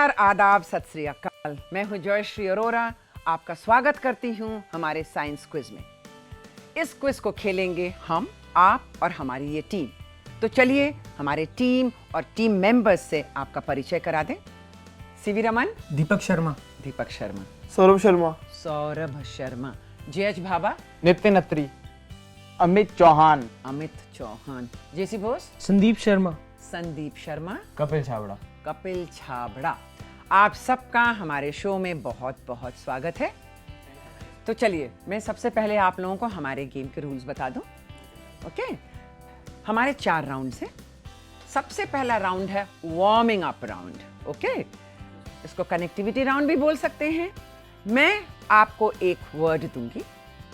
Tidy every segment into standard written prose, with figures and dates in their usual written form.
नमस्कार, आदाब, सत श्री अकाल। मैं हूं जयश्री अरोरा, आपका स्वागत करती हूं हमारे साइंस क्विज में। इस क्विज को खेलेंगे हम, आप और हमारी ये टीम। तो चलिए हमारे टीम और टीम मेंबर्स से आपका परिचय करा दें। सीवी रमन, दीपक शर्मा, सौरभ शर्मा, जेएच भाभा, नितिन अत्री, अमित चौहान, जेसी बोस, संदीप शर्मा, कपिल छाबड़ा। आप सबका हमारे शो में बहुत बहुत स्वागत है। तो चलिए मैं सबसे पहले आप लोगों को हमारे गेम के रूल्स बता दूं। ओके, हमारे 4 राउंड्स हैं। सबसे पहला राउंड है वार्मिंग अप राउंड। ओके, इसको कनेक्टिविटी राउंड भी बोल सकते हैं। मैं आपको एक वर्ड दूंगी।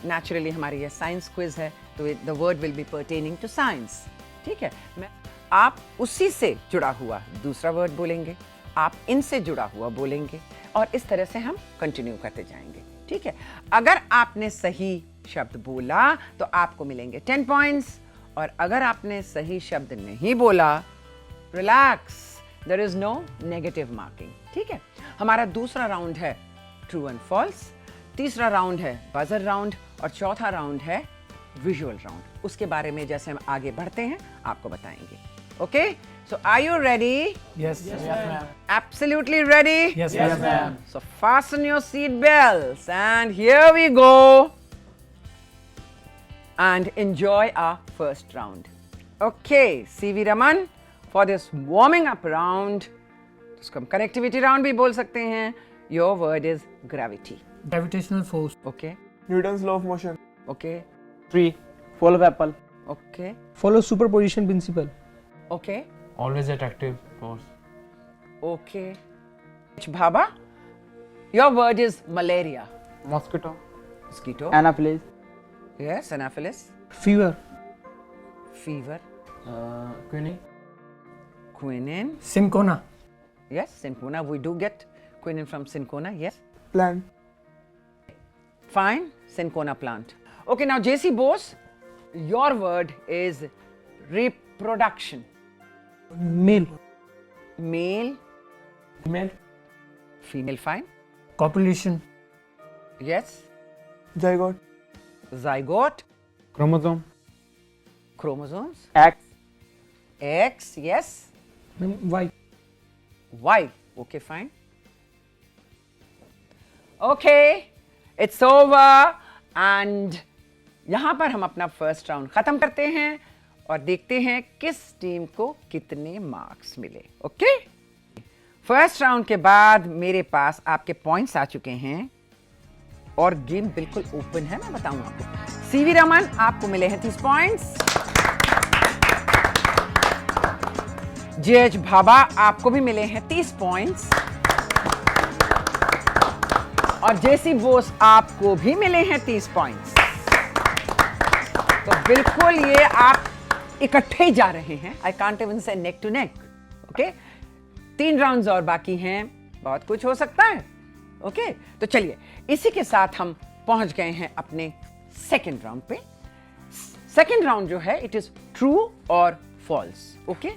नेचुरली हमारी ये साइंस क्विज है तो the word will be pertaining to science. ठीक है, आप उसी से जुड़ा हुआ दूसरा वर्ड बोलेंगे, आप इनसे जुड़ा हुआ बोलेंगे और इस तरह से हम कंटिन्यू करते जाएंगे। ठीक है, अगर आपने सही शब्द बोला तो आपको मिलेंगे 10 पॉइंट्स और अगर आपने सही शब्द नहीं बोला, relax, there is no negative marking. ठीक है, हमारा दूसरा राउंड है ट्रू एंड फॉल्स, तीसरा राउंड है बजर राउंड और चौथा राउंड है विजुअल राउंड। उसके बारे में जैसे हम आगे बढ़ते हैं आपको बताएंगे। Okay, so are you ready? Yes, ma'am. Absolutely ready? Yes, ma'am. So fasten your seat belts and here we go and enjoy our first round. Okay, CV Raman, for this warming up round, जिसको हम connectivity round भी बोल सकते हैं, your word is gravity. Gravitational force. Okay, Newton's law of motion, okay, tree, fall of Apple, okay, Follow superposition principle. okay, Always attractive force. okay. Bhaba, your word is malaria. Mosquito, Mosquito. Anopheles, Yes, anaphylaxis. Fever. Fever. Quinine. Quinine. Cinchona. Yes, cinchona. We do get quinine from cinchona. Yes. Plant, Fine. Cinchona plant. Okay, now JC Bose, your word is reproduction. Male. Male, Female. female, fine. Copulation. Yes. Zygote, Zygote, chromosome, chromosomes. X, X, yes. Y. Y. Okay, fine. Okay, it's over and यहां पर हम अपना first round खत्म करते हैं और देखते हैं किस टीम को कितने मार्क्स मिले। ओके, फर्स्ट राउंड के बाद मेरे पास आपके पॉइंट्स आ चुके हैं और गेम बिल्कुल ओपन है। मैं बताऊं आपको, सीवी रमन आपको मिले हैं 30 पॉइंट्स, जेएच भाभा आपको भी मिले हैं 30 पॉइंट्स और जेसी बोस आपको भी मिले हैं 30 पॉइंट्स। तो बिल्कुल ये आप इकट्ठे ही जा रहे हैं। आई can't even say neck to neck. Okay, 3 rounds और बाकी हैं, बहुत कुछ हो सकता है। ओके, तो चलिए इसी के साथ हम पहुंच गए हैं अपने सेकेंड राउंड पे। सेकेंड राउंड जो है इट इज ट्रू और फॉल्स। ओके,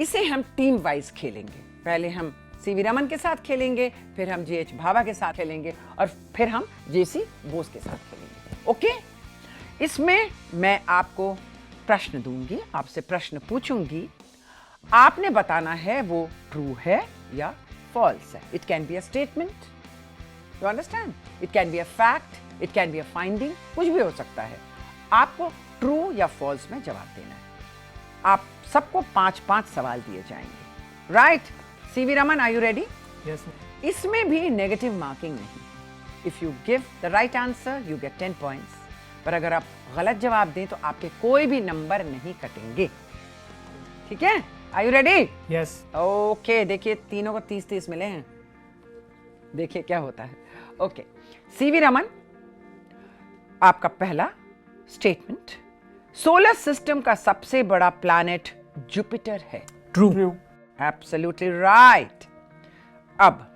इसे हम टीम वाइज खेलेंगे। पहले हम सीवी रमन के साथ खेलेंगे, फिर हम जेएच भाभा के साथ खेलेंगे और फिर हम जेसी बोस के साथ खेलेंगे। ओके, इसमें मैं आपको प्रश्न दूंगी, आपसे प्रश्न पूछूंगी, आपने बताना है वो ट्रू है या फॉल्स है। It can be a statement, you understand, it can be a fact, it can be a finding, कुछ भी हो सकता है। आपको ट्रू या फॉल्स में जवाब देना है। आप सबको 5-5 सवाल दिए जाएंगे। Right, CV Raman, are you ready? Yes. इसमें भी नेगेटिव मार्किंग नहीं। If you give the right answer you get 10 points, पर अगर आप गलत जवाब दें तो आपके कोई भी नंबर नहीं कटेंगे। ठीक है, are you ready? Yes. Okay, देखिए तीनों को 30-30 मिले हैं, देखिए क्या होता है। ओके, सीवी रमन, आपका पहला स्टेटमेंट, सोलर सिस्टम का सबसे बड़ा प्लैनेट जुपिटर है। True. True, Absolutely right. अब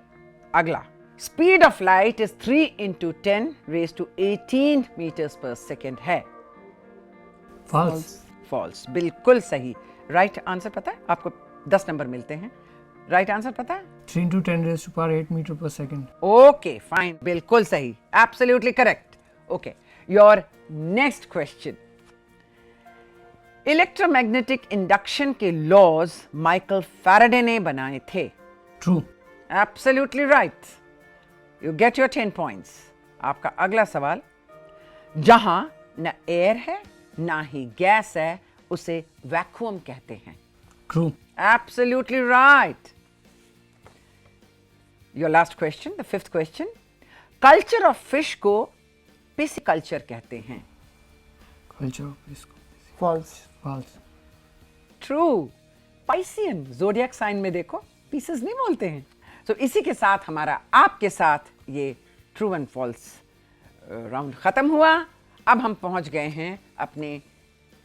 अगला, speed of light is 3 into 10 raised to 18 meters per second है। False. फॉल्स, बिल्कुल सही। राइट आंसर पता है आपको? 10 नंबर मिलते हैं। राइट आंसर पता है? 3 into 10 raised to power 8 meter per second. Okay fine, बिल्कुल सही, absolutely correct. Okay, your next question. Electromagnetic induction के लॉज माइकल फैराडे ने बनाए थे. True. Absolutely right. You get your 10 points. आपका अगला सवाल. जहां न एयर है ना ही गैस है, उसे वैक्यूम कहते हैं. True. Absolutely right. Your last question, the fifth question. Culture of fish को pisciculture कहते हैं. Culture of this. False. False. True. Piscean, zodiac sign में देखो, pieces नहीं बोलते हैं. So इसी के साथ हमारा आपके साथ ये true and false राउंड खत्म हुआ. अब हम पहुंच गए हैं अपने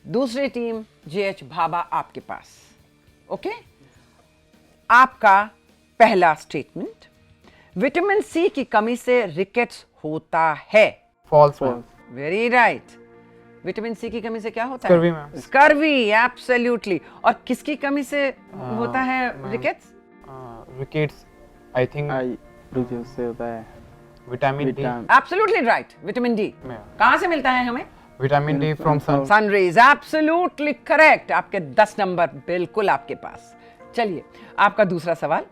दूसरी टीम JH भाभा आपके पास. ओके, आपका पहला स्टेटमेंट. विटामिन सी की कमी से रिकेट्स होता है. False, ma'am. Very right. Vitamin C की कमी से क्या होता Scurvy, है? ma'am. Scurvy, absolutely. और किसकी कमी से होता है rickets? Rickets, I think. Ruchi उससे होता है Vitamin D. Absolutely right. Vitamin D Yeah. कहाँ से मिलता है हमें? Vitamin D from sun. Sun rays, absolutely correct. आपके 10 नंबर बिल्कुल आपके पास. चलिए, आपका दूसरा सवाल.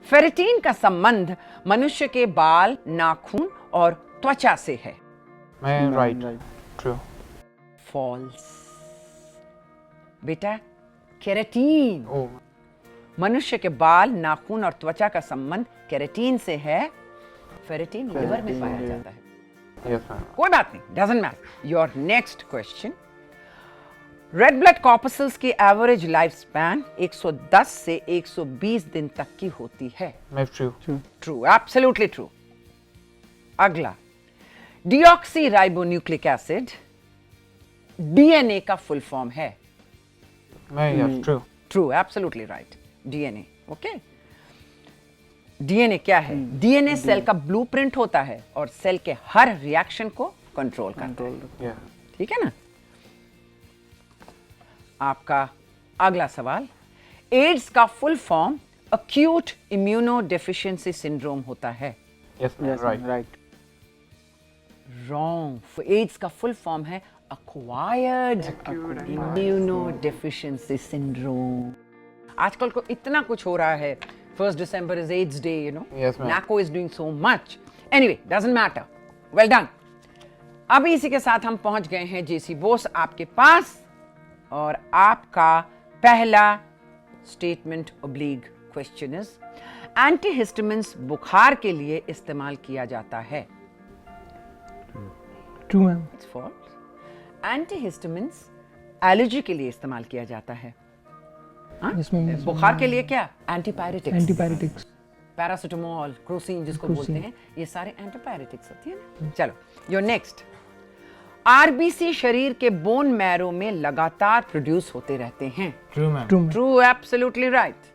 फेरेटिन का संबंध मनुष्य के बाल, नाखून और त्वचा से है. मैं right. True. फॉल्स. बेटा, केराटिन. Oh. मनुष्य के बाल, नाखून और त्वचा का संबंध केराटिन से है. फेरेटिन लिवर में पाया जाता है. Yes, ma'am. कोई बात नहीं, doesn't matter. Your next question. Red blood corpuscles की एवरेज लाइफ स्पैन 110 से 120 दिन तक की होती है. मैं true. True, absolutely true. अगला. डीऑक्सी राइबोन्यूक्लिक एसिड डीएनए का फुल फॉर्म है. मैं yes, true. True, absolutely right. DNA. Okay, DNA क्या है? डीएनए सेल का ब्लूप्रिंट होता है और सेल के हर रिएक्शन को कंट्रोल करता है. Yeah. ठीक है ना? आपका अगला सवाल. एड्स का full form acute immuno deficiency syndrome होता है. Yes, ma'am. Yes, Right. right. Wrong. AIDS का फुल फॉर्म है acquired इम्यूनो डेफिशिएंसी सिंड्रोम. आजकल को इतना कुछ हो रहा है. 1 December is AIDS Day, you know. Yes, ma'am. NACO is doing so much. Anyway, doesn't matter. Well done. अभी इसी के साथ हम पहुंच गए हैं JC बोस आपके पास. और आपका पहला स्टेटमेंट ऑब्लिग क्वेश्चन इज. एंटीहिस्टामिन्स बुखार के लिए इस्तेमाल किया जाता है. True, ma'am. It's false. Antihistamines allergy के लिए इस्तेमाल किया जाता है. हाँ? Yes, ma'am. Yes, बुखार के लिए क्या? एंटीपायरेटिक्स. Antipyretics. पैरासिटामोल, क्रोसिन जिसको बोलते क्रोसिन. हैं, ये सारे एंटीपायरेटिक्स होती है ना. चलो, योर नेक्स्ट. आरबीसी शरीर के बोन मैरो में लगातार प्रोड्यूस होते रहते हैं. True, ma'am. True, ma'am. True, absolutely right.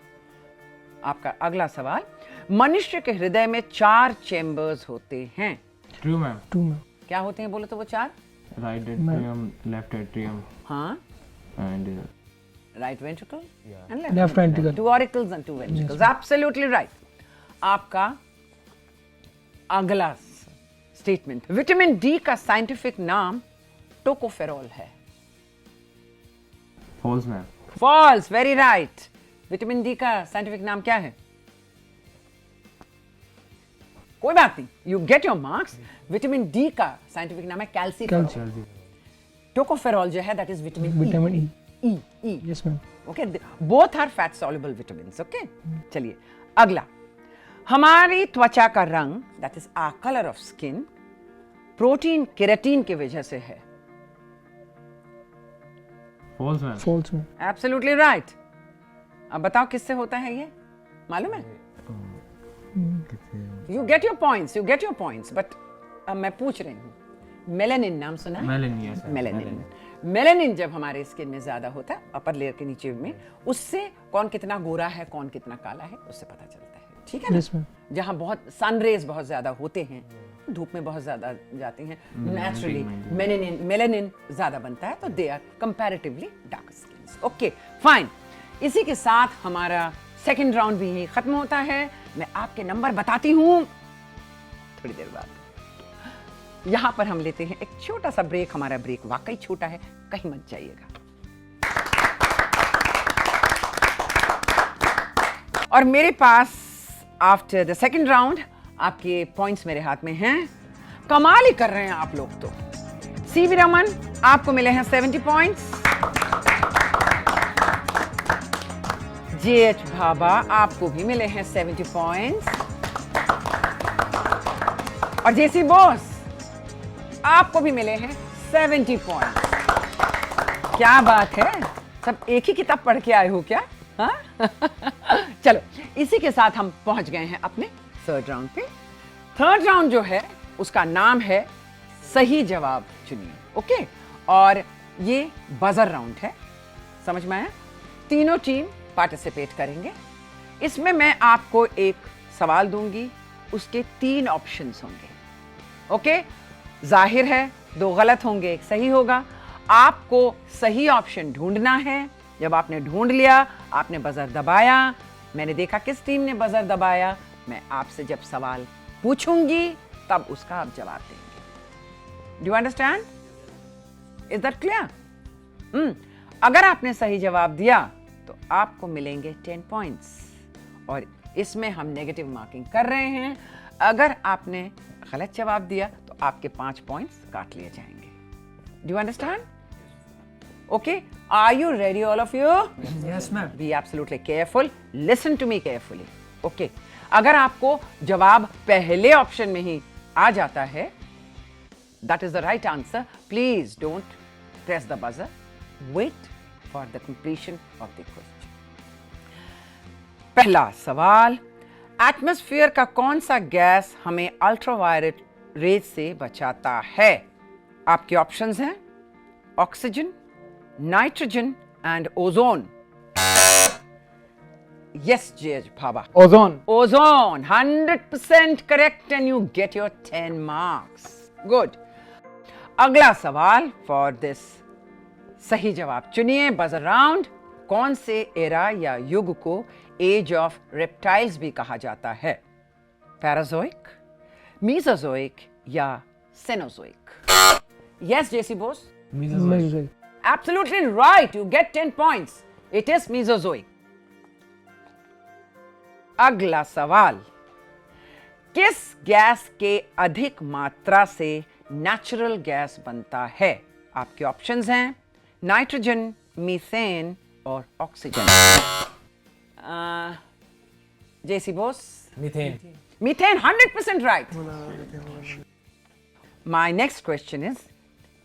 आपका अगला सवाल. मनुष्य के हृदय में 4 चेंबर्स होते हैं. True, ma'am. True, ma'am. क्या होते हैं बोलो तो वो 4? Right atrium, left atrium, हाँ, and right ventricle and Left ventricle. 2 auricles and 2 ventricles. Absolutely right. आपका अगला स्टेटमेंट. विटामिन डी का साइंटिफिक नाम टोकोफेरॉल है. false, ma'am. False. Very right. Vitamin D का साइंटिफिक नाम क्या है? कोई बात नहीं, you get your marks. Vitamin D का साइंटिफिक नाम है कैल्सीफेरॉल. Calcium. टोकोफेरॉल जो है that is vitamin Vitamin E. E. Yes, ma'am. Okay, both are fat soluble vitamins. Okay, चलिए अगला. हमारी त्वचा का रंग that is our colour of skin protein keratin की वजह से है. False, ma'am. False, ma'am. Absolutely right. अब बताओ किससे होता है ये? मालूम है? You get your points. But अब मैं पूछ रही हूँ. मेलानिन नाम सुना है? Melanin, yes, ma'am. मेलानिन जब हमारे स्किन में ज्यादा होता है, अपर लेयर के नीचे में, उससे कौन कितना गोरा है, कौन कितना काला है, उससे पता चलता है. ठीक है ना? Yes, ma'am. जहाँ बहुत सन रेज बहुत ज्यादा होते हैं, धूप में बहुत ज्यादा जाते हैं, नेचुरली मेलानिन ज्यादा बनता है, तो they are comparatively dark skin. Okay fine. इसी के साथ हमारा सेकंड राउंड भी यही खत्म होता है। मैं आपके नंबर बताती हूं थोड़ी देर बाद। यहां पर हम लेते हैं एक छोटा सा ब्रेक। हमारा ब्रेक वाकई छोटा है, कहीं मत जाइएगा। और मेरे पास आफ्टर द सेकंड राउंड आपके पॉइंट्स मेरे हाथ में हैं। कमाल ही कर रहे हैं आप लोग तो। सीवी रमन, आपको मिले हैं 70 पॉइंट्स। जेएच भाभा, आपको भी मिले हैं 70 पॉइंट्स। और जेसी बोस, आपको भी मिले हैं 70 पॉइंट्स। क्या बात है, सब एक ही किताब पढ़ के आए हो क्या? हाँ? चलो, इसी के साथ हम पहुंच गए हैं अपने थर्ड राउंड पे। थर्ड राउंड जो है उसका नाम है सही जवाब चुनिए। ओके, और ये बजर राउंड है, समझ में आया? तीनों टीम पार्टिसिपेट करेंगे। इसमें मैं आपको एक सवाल दूंगी, उसके 3 ऑप्शंस होंगे। ओके, जाहिर है 2 गलत होंगे, 1 सही होगा। आपको सही ऑप्शन ढूंढना है। जब आपने ढूंढ लिया, आपने बजर दबाया। मैंने देखा किस टीम ने बजर दबाया। मैं आपसे जब सवाल पूछूंगी तब उसका आप जवाब देंगे। Do you understand? Is that clear? अगर आपने सही जवाब दिया तो आपको मिलेंगे 10 पॉइंट्स, और इसमें हम नेगेटिव मार्किंग कर रहे हैं। अगर आपने गलत जवाब दिया तो आपके 5 पॉइंट्स काट लिए जाएंगे। Do you understand? Okay, are you ready, all of you? Yes, ma'am. Be absolutely careful. Listen to me carefully. Okay. अगर आपको जवाब पहले ऑप्शन में ही आ जाता है, that is the right answer. Please don't press the buzzer. Wait for the completion of the question. पहला सवाल, atmosphere का कौन सा गैस हमें अल्ट्रावायलेट रेज से बचाता है? आपके ऑप्शंस हैं oxygen, nitrogen and ozone. Yes, J.H. Bhaba. Ozone. Ozone, 100% correct, and you get your 10 marks. Good. अगला सवाल for this सही जवाब चुनिए बजर राउंड। कौन से एरा या युग को एज ऑफ रेप्टाइल्स भी कहा जाता है? पैराजोइक, मीसोजोइक या Cenozoic? Yes, JC Bose. Mesozoic. Absolutely right. You get 10 points. It is Mesozoic. अगला सवाल, किस गैस के अधिक मात्रा से नेचुरल गैस बनता है? आपके ऑप्शंस हैं नाइट्रोजन, मीथेन और oxygen. JC Bose? Methane. Methane, 100% right. My next question is,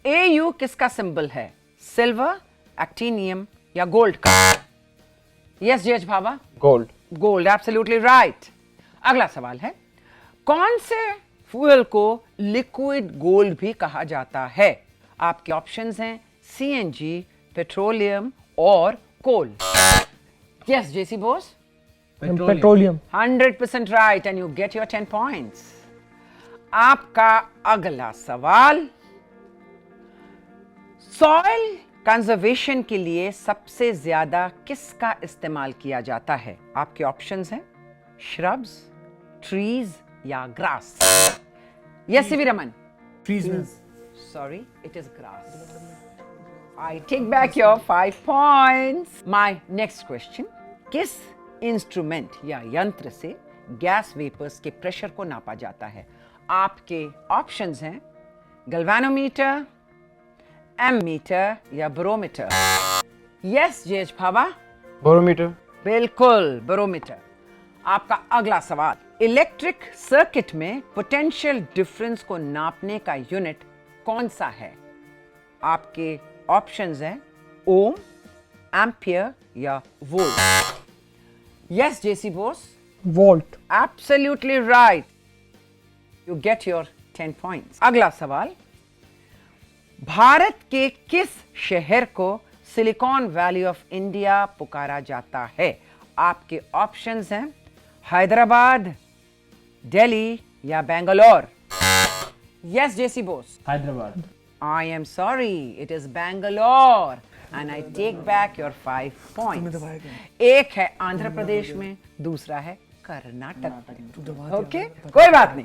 AU किसका सिंबल है? सिल्वर, एक्टिनियम या गोल्ड का? Yes JH Bhabha? Gold. Gold, absolutely right. अगला सवाल है, कौन से फ्यूल को लिक्विड गोल्ड भी कहा जाता है? आपके ऑप्शंस हैं सीएनजी, पेट्रोलियम और कोल। Yes J C Bose? Petroleum. 100% right, and you get your 10 points. आपका अगला सवाल, सॉइल कंजर्वेशन के लिए सबसे ज्यादा किसका इस्तेमाल किया जाता है? आपके ऑप्शंस हैं श्रब्स, ट्रीज या grass. Yes CV Raman? Trees, ma'am. Sorry, it is grass. I take back your 5 points. My next question, किस इंस्ट्रूमेंट या यंत्र से गैस वेपर्स के प्रेशर को नापा जाता है? आपके ऑप्शंस हैं गैल्वेनोमीटर, एमीटर या barometer. Yes JH Bhabha? Barometer. बिल्कुल, बैरोमीटर। आपका अगला सवाल, इलेक्ट्रिक सर्किट में पोटेंशियल डिफरेंस को नापने का यूनिट कौन सा है? आपके ऑप्शंस हैं ओम, एम्पियर या volt. Yes J C Bose? Volt. Absolutely right. You get your 10 points. अगला सवाल, भारत के किस शहर को सिलिकॉन वैली ऑफ इंडिया पुकारा जाता है? आपके ऑप्शंस हैं हैदराबाद, दिल्ली या Bangalore. Yes J C Bose? Hyderabad. I am sorry, it is Bangalore and I take back your 5 points. एक है आंध्र प्रदेश में, दूसरा है कर्नाटक में. Okay? कोई बात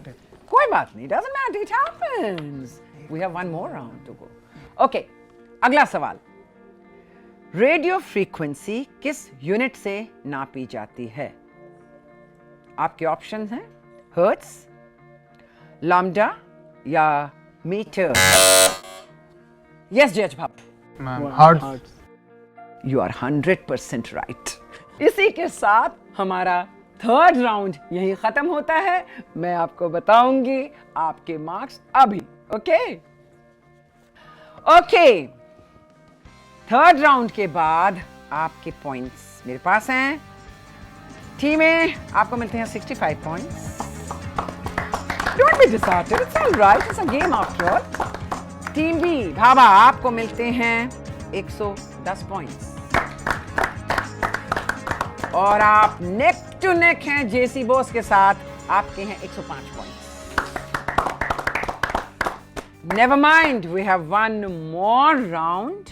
नहीं. Doesn't matter, it happens. We have one more round to go. Okay, अगला सवाल. रेडियो फ्रीक्वेंसी किस यूनिट से नापी जाती है? आपके ऑप्शंस हैं हर्ट्ज, लैम्डा या मीटर. यस जज भाप. Ma'am, hertz. You are 100% right. इसी के साथ हमारा थर्ड राउंड यही खत्म होता है. मैं आपको बताऊंगी आपके मार्क्स अभी. ओके ओके, थर्ड राउंड के बाद आपके पॉइंट्स मेरे पास हैं. टीम ए आपको मिलते हैं 65 points. Don't be disheartened, it's all right, it's a game after all. Team B Bhabha आपको मिलते हैं 110 पॉइंट्स. और आप नेक टू नेक हैं जेसी बोस के साथ. आपके हैं 105 points. Never mind, we have one more round.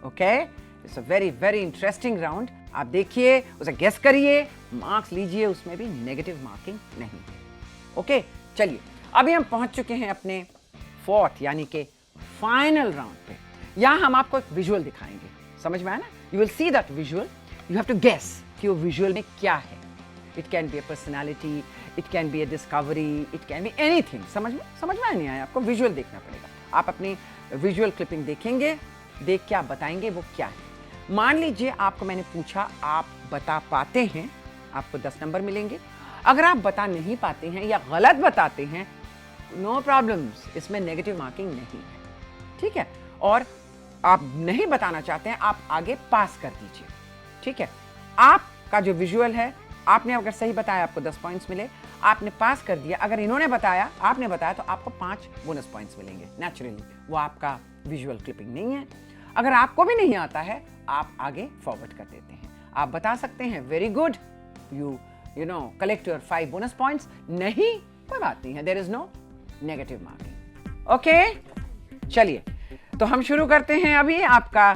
Okay, it's a very very interesting round. आप देखिए, उसे गेस करिए, मार्क्स लीजिए, उसमें भी नेगेटिव मार्किंग नहीं. ओके, चलिए अभी हम पहुंच चुके हैं अपने फोर्थ यानी कि फाइनल राउंड पे. यहां हम आपको एक विजुअल दिखाएंगे. समझ में आया ना? You will see that visual, you have to guess कि वो विजुअल में क्या है. It can be a personality, it can be a discovery, it can be anything. समझ में नहीं आया? आपको विजुअल देखना पड़ेगा. आप अपनी विजुअल क्लिपिंग देखेंगे, देख के आप बताएंगे वो क्या है. मान लीजिए आपको मैंने पूछा, आप बता पाते हैं, आपको 10 नंबर मिलेंगे. अगर आप बता नहीं पाते हैं या गलत बताते हैं, नो प्रॉब्लम्स, इसमें नेगेटिव मार्किंग नहीं है. ठीक है? और आप नहीं बताना चाहते हैं, आप आगे पास कर दीजिए. ठीक है? आपका जो विजुअल है, आपने अगर सही बताया आपको 10 पॉइंट्स मिले. आपने पास कर दिया, अगर इन्होंने बताया, आपने बताया, तो आपको 5 बोनस पॉइंट्स मिलेंगे. नेचुरली वो आपका विजुअल क्लिपिंग नहीं है. अगर आपको भी नहीं आता है, आप आगे फॉरवर्ड कर देते हैं. आप बता सकते हैं very good, you know collect your 5 bonus points. नहीं, कोई बात नहीं है, there is no negative marking. Okay, चलिए तो हम शुरू करते हैं अभी आपका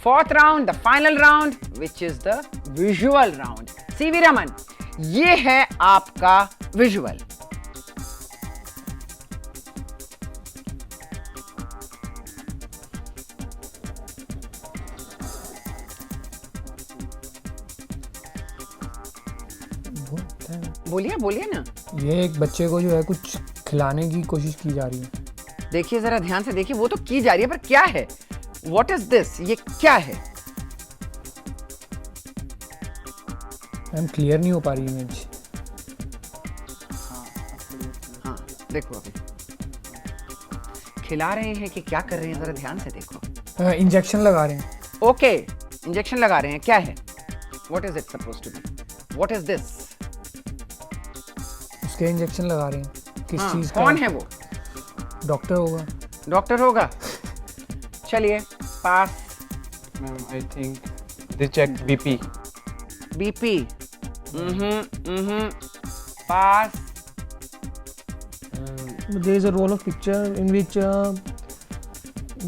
fourth round, the final round, which is the visual round. C V Raman, ये है आपका विजुअल. बोलिए ना. ये एक बच्चे को जो है कुछ खिलाने की कोशिश की जा रही है. देखिए जरा ध्यान से देखिए, वो तो की जा रही है, पर क्या है? What is this? ये क्या है? मैम क्लियर नहीं हो पा रही इमेज. हाँ देखो, अभी खिला रहे हैं कि क्या कर रहे हैं, जरा ध्यान से देखो. इंजेक्शन लगा रहे हैं. ओके, इंजेक्शन लगा रहे हैं. क्या है? What is it suppose to be? What is this? उसके इंजेक्शन लगा रहे हैं. किस चीज का? कौन है वो? डॉक्टर होगा. डॉक्टर होगा. चलिए पास. Ma'am, I think they check BP. BP. Pass. There is a roll of picture in which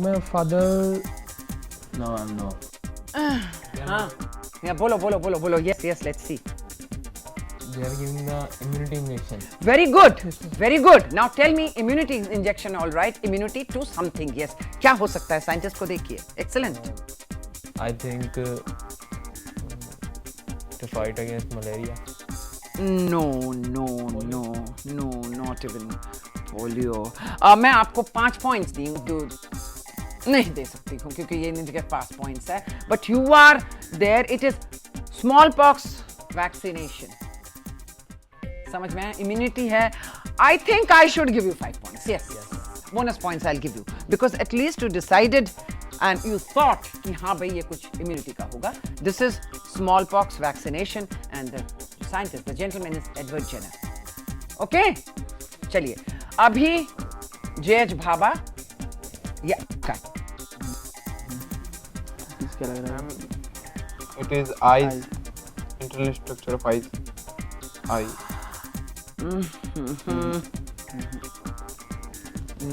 my father. No, I'm no. हाँ, या बोलो. Yes, let's see. They are giving the immunity injection. Very good. Now tell me, immunity injection, all right? Immunity to something, yes. क्या हो सकता है? Scientist को देखिए. Excellent. I think to fight against malaria. No, not even polio. मैं आपको 5 points नहीं दे सकती हूँ क्योंकि ये इनके पास points है. But you are there. It is smallpox vaccination. समझ में आया? इम्यूनिटी है. I think I should give you 5 points. Yes. Bonus points I'll give you because at least you decided and you thought कि हाँ भाई ये कुछ इम्यूनिटी का होगा. This is smallpox vaccination and the scientist, the gentleman is Edward Jenner. Okay? चलिए अभी JH Bhabha या क्या लग रहा है? It is eyes. Internal structure of eyes. Eye.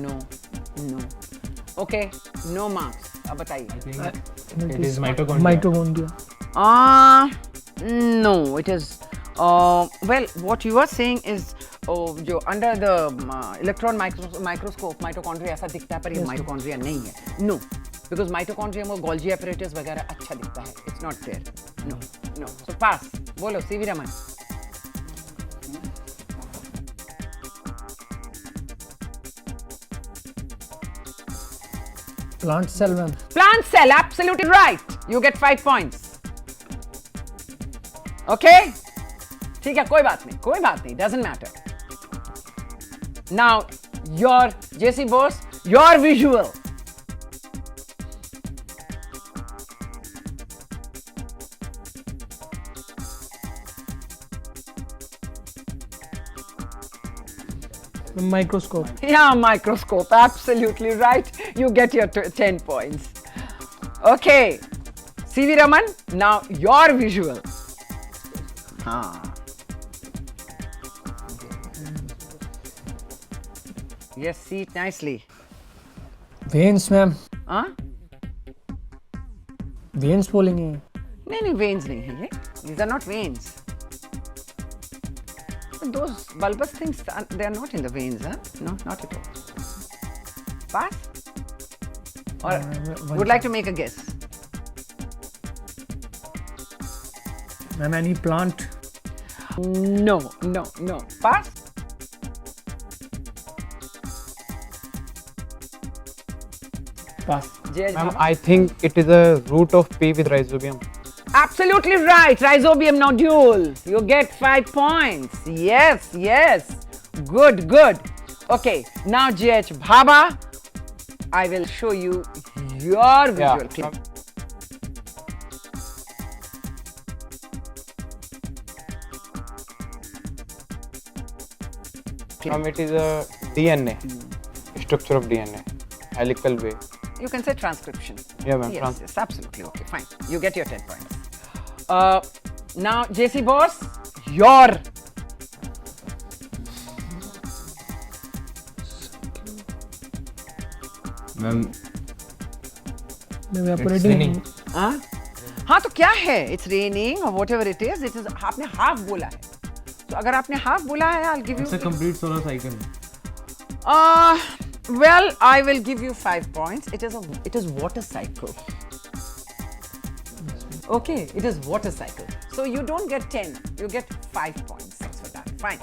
No. Okay, no marks. अब बताइए. I think it is mitochondria. Mitochondria. No, it is. Well, what you are saying is जो under the electron microscope mitochondria ऐसा दिखता है पर ये mitochondria नहीं है. No, because mitochondria में Golgi apparatus वगैरह अच्छा दिखता है. It's not there. No. So pass. बोलो CV Raman. Plant cell, ma'am. Plant cell, absolutely right. You get 5 points. Okay? ठीक है, कोई बात नहीं. Doesn't matter. Now, your JC Bose, your visual. Microscope. Yeah, microscope. Absolutely right. You get your 10 points. Okay. CV Raman, now your visual. Yes, see it nicely. Veins, ma'am. Huh? Veins बोलेंगे. नहीं, veins नहीं है ये. These are not veins. But those bulbous things, they are not in the veins, huh? No, not at all. Pass? Or would like to make a guess? Ma'am, any plant? No. Pass? Pass. Ma'am, I think it is a root of pea with rhizobium. Absolutely right. Rhizobium nodule. You get 5 points. Yes. Good. Okay. Now, GH Bhaba, I will show you your visual clip. Ma'am, it is a DNA. Structure of DNA. Helical way. You can say transcription. Yeah, ma'am. Yes, absolutely. Okay, fine. You get your 10 points. Now, JC Bose, your Ma'am, Ma'am, it's evaporating. raining. हाँ तो क्या है? It's raining or whatever it is. आपने half बोला है. तो अगर आपने half बोला है, I'll give you. It's a complete solar cycle. Well, I will give you 5 points. It is water cycle. Okay, it is water cycle. So you don't get 10. You get 5 points. Thanks for that. Fine.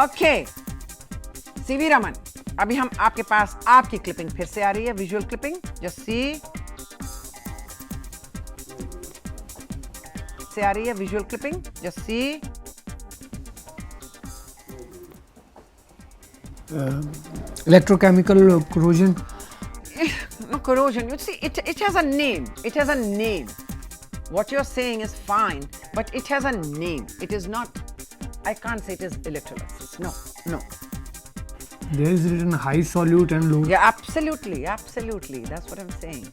Okay. CV Raman. अभी हम आपके पास आपकी clipping फिर से आ रही है, visual clipping. Just see. से आ रही है visual clipping. Just see. Electrochemical corrosion. No corrosion. You see, it has a name. It has a name. What you're saying is fine, but it has a name. It is not. I can't say it is electrolysis. No. There is written high solute and low. Yeah, absolutely. That's what I'm saying.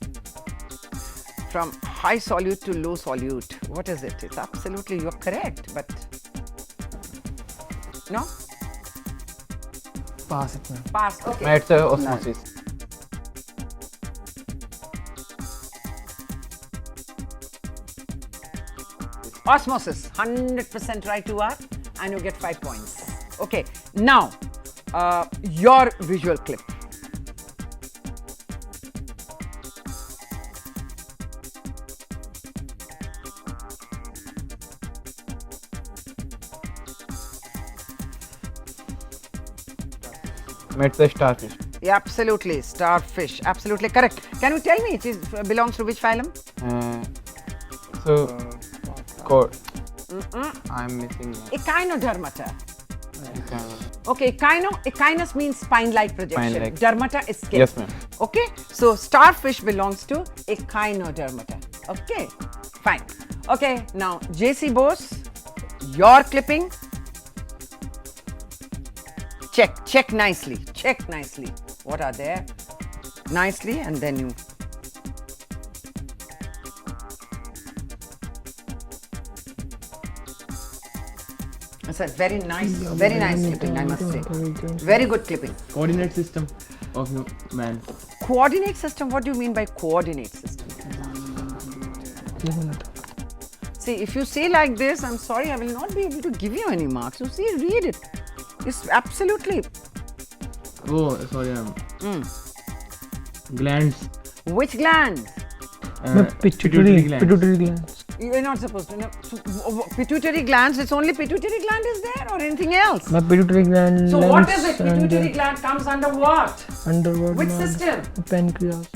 From high solute to low solute. What is it? It's absolutely, you're correct, but no? Pass it, ma'am. Pass. Okay. Ma'am, it's a osmosis. Osmosis. 100% right you are, and you get 5 points. Okay. Now, your visual clip. It's a starfish. Yeah, absolutely, starfish. Absolutely correct. Can you tell me it belongs to which phylum? Core. I'm missing. Echinodermata. Okay, echinus means spine-like projection. Spine-like. Dermata is skin. Yes, ma'am. Okay, so starfish belongs to echinodermata. Okay, fine. Okay, now JC Bose, your clipping. Check nicely. What are there? Nicely, and then you. It's a very nice clipping, I must say. Very good clipping. Coordinate system of man. coordinate system, what do you mean by coordinate system? ये बोला था See, if you say like this, I'm sorry, I will not be able to give you any marks. You see, read it. It's absolutely. Oh, sorry, glands. Which gland? मैं pituitary glands. pituitary glands You're not supposed to know. Pituitary glands, it's only pituitary gland is there or anything else? मैं pituitary gland So what is it? lens and Pituitary gland comes under what? underward Which node, system? pancreas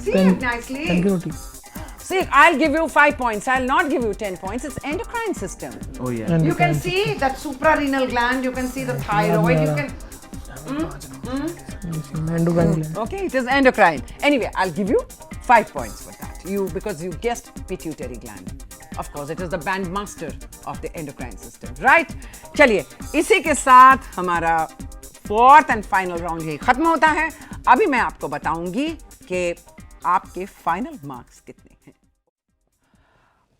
See it nicely. pancreatic See, I'll give you 5 points. I'll not give you 10 points. It's endocrine system. Oh yeah. and You can see that suprarenal gland. You can see the thyroid. You can. endocrine gland Okay, it is endocrine. Anyway, I'll give you 5 points for that. Because you guessed pituitary gland. Of course, it is the bandmaster of the endocrine system, right? चलिए, इसी के साथ हमारा 4th and final round यही खत्म होता है. अभी मैं आपको बताऊंगी कि आपके final marks कितने हैं.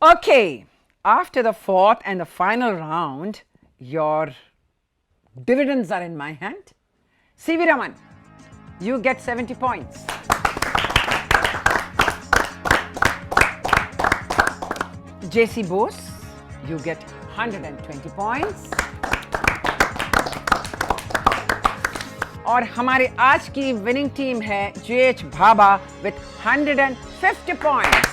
Okay, after the 4th and the final round, your dividends are in my hand. CV Raman, you get 70 points. JC Bose, you get 120 points. और हमारे आज की विनिंग टीम है JH Bhabha with 150 points.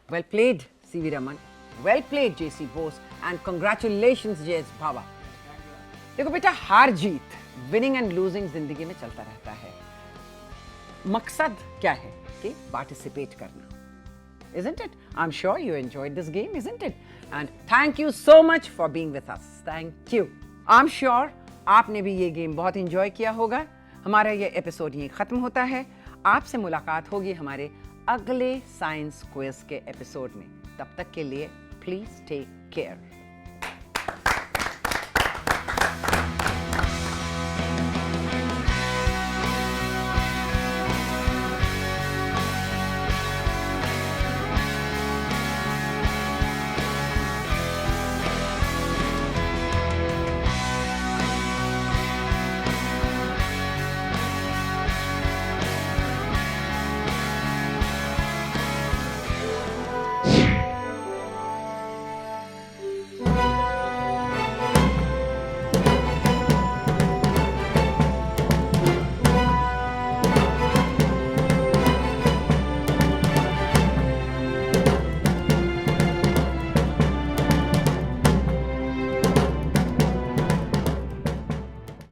Well played, CV Raman. Well played, JC Bose, and congratulations, JH Bhabha. देखो बेटा, हार जीत, winning and losing जिंदगी में चलता रहता है. मकसद क्या है कि पार्टिसिपेट करना. Isn't it? I'm sure you enjoyed this game, isn't it? And thank you so much for being with us. Thank you. I'm sure आपने भी ये गेम बहुत enjoy किया होगा. हमारा ये एपिसोड यहीं खत्म होता है. आपसे मुलाकात होगी हमारे अगले साइंस क्विज के एपिसोड में. तब तक के लिए प्लीज टेक केयर.